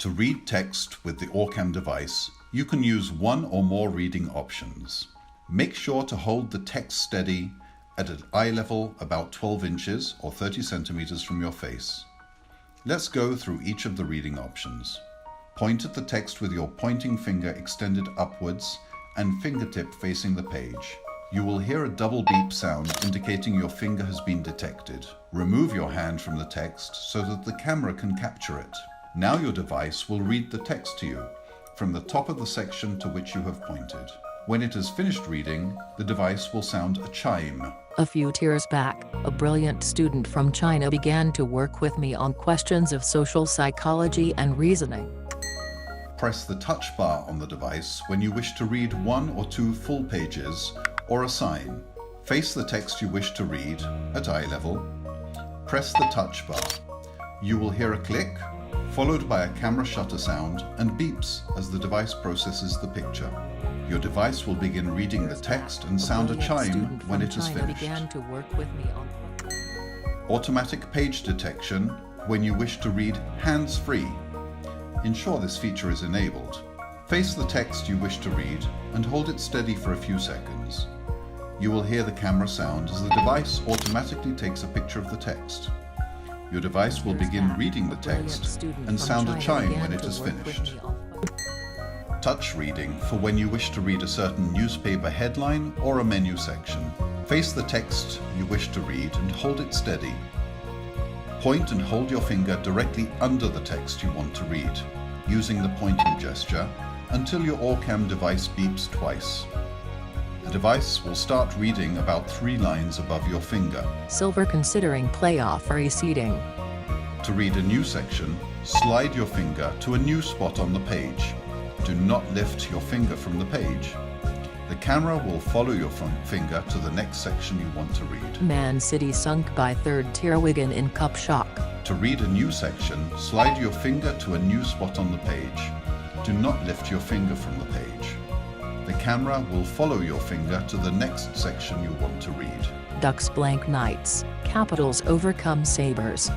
To read text with the Orcam device, you can use one or more reading options. Make sure to hold the text steady at an eye level about 12 inches or 30 centimeters from your face. Let's go through each of the reading options. Point at the text with your pointing finger extended upwards and fingertip facing the page. You will hear a double beep sound indicating your finger has been detected. Remove your hand from the text so that the camera can capture it. Now your device will read the text to you from the top of the section to which you have pointed. When it has finished reading, the device will sound a chime. A few years back, a brilliant student from China began to work with me on questions of social psychology and reasoning. Press the touch bar on the device when you wish to read one or two full pages or a sign. Face the text you wish to read at eye level. Press the touch bar. You will hear a click, followed by a camera shutter sound and beeps as the device processes the picture. Your device will begin reading the text and sound a chime when it is finished. Automatic page detection when you wish to read hands-free. Ensure this feature is enabled. Face the text you wish to read and hold it steady for a few seconds. You will hear the camera sound as the device automatically takes a picture of the text. Your device will begin reading the text and sound a chime when it is finished. Touch reading for when you wish to read a certain newspaper headline or a menu section. Face the text you wish to read and hold it steady. Point and hold your finger directly under the text you want to read, using the pointing gesture, until your Orcam device beeps twice. The device will start reading about 3 lines above your finger. Silver considering playoff reseating. To read a new section, slide your finger to a new spot on the page. Do not lift your finger from the page. The camera will follow your finger to the next section you want to read. Man City sunk by third-tier Wigan in cup shock. To read a new section, slide your finger to a new spot on the page. Do not lift your finger from the page. The camera will follow your finger to the next section you want to read. Ducks blank Knights, Capitals overcome Sabres.